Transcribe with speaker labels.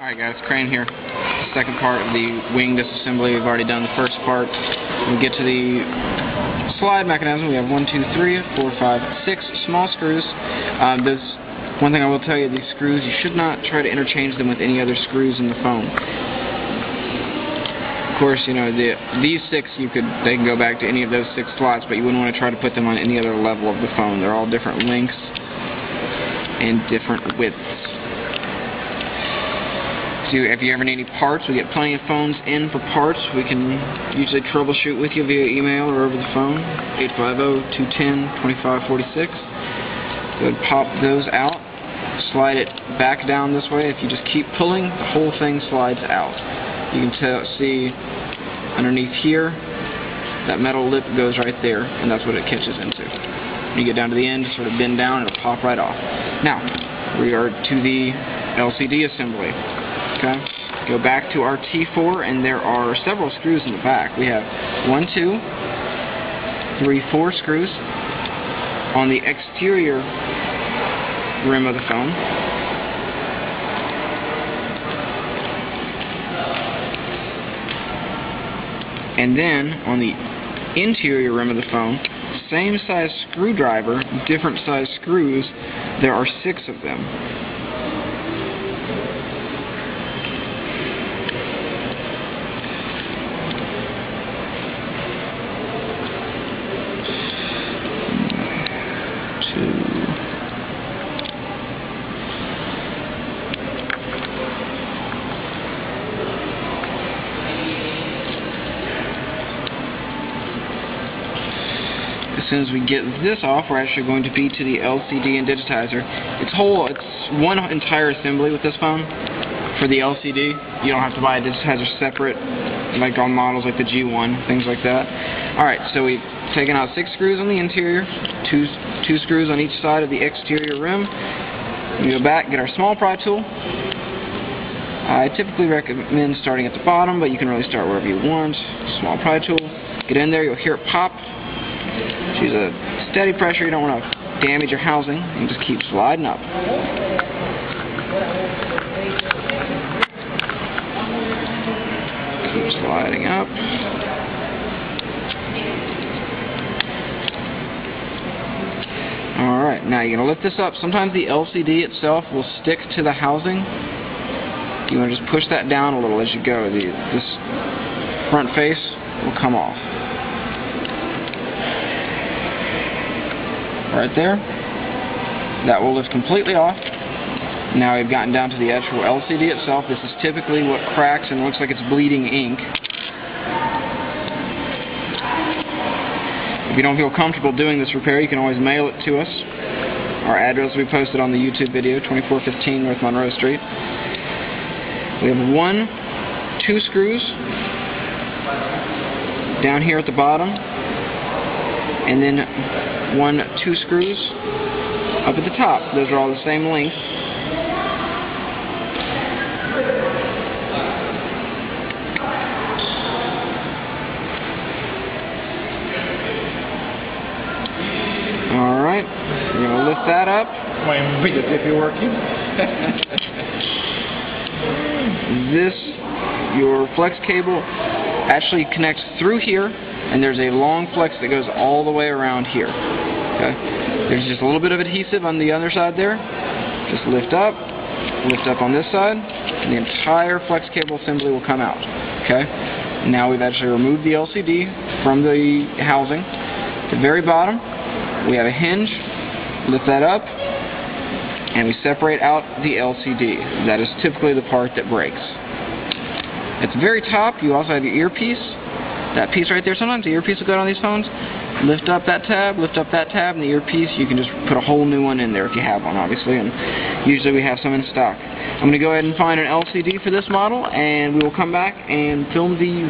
Speaker 1: Alright guys, Crane here. Second part of the wing disassembly. We've already done the first part. When we get to the slide mechanism, we have 1, 2, 3, 4, 5, 6 small screws. One thing I will tell you, these screws, you should not try to interchange them with any other screws in the phone. Of course, you know, these 6, they can go back to any of those 6 slots, but you wouldn't want to try to put them on any other level of the phone. They're all different lengths and different widths. If you ever need any parts, we get plenty of phones in for parts. We can usually troubleshoot with you via email or over the phone. 850-210-2546. Go ahead and pop those out. Slide it back down this way. If you just keep pulling, the whole thing slides out. You can see underneath here, that metal lip goes right there, and that's what it catches into. When you get down to the end, sort of bend down, it'll pop right off. Now, we are to the LCD assembly. Okay. Go back to our T4, and there are several screws in the back. We have 1, 2, 3, 4 screws on the exterior rim of the phone. And then on the interior rim of the phone, same size screwdriver, different size screws. There are 6 of them. As soon as we get this off, we're actually going to be to the LCD and digitizer. It's one entire assembly with this phone. For the LCD, you don't have to buy a digitizer separate, like on models like the G1, things like that. Alright, so we've taken out 6 screws on the interior, two screws on each side of the exterior rim. We go back, get our small pry tool. I typically recommend starting at the bottom, but you can really start wherever you want. Small pry tool. Get in there, you'll hear it pop. Use a steady pressure. You don't want to damage your housing. You just keep sliding up. Keep sliding up. Alright, now you're going to lift this up. Sometimes the LCD itself will stick to the housing. You want to just push that down a little as you go. This front face will come off. Right there. That will lift completely off. Now we've gotten down to the actual LCD itself. This is typically what cracks and looks like it's bleeding ink. If you don't feel comfortable doing this repair, you can always mail it to us. Our address will be posted on the YouTube video, 2415 North Monroe Street. We have 2 screws down here at the bottom, and then 2 screws up at the top. Those are all the same length. Alright, we're going to lift that up. Your flex cable actually connects through here, and there's a long flex that goes all the way around here. Okay? There's just a little bit of adhesive on the other side there. Just lift up on this side, and the entire flex cable assembly will come out. Okay? Now we've actually removed the LCD from the housing. At the very bottom, we have a hinge. Lift that up, and we separate out the LCD. That is typically the part that breaks. At the very top, you also have your earpiece. That piece right there, sometimes the earpiece will go on these phones. Lift up that tab, and the earpiece, you can just put a whole new one in there if you have one, obviously, and usually we have some in stock. I'm going to go ahead and find an LCD for this model, and we will come back and film the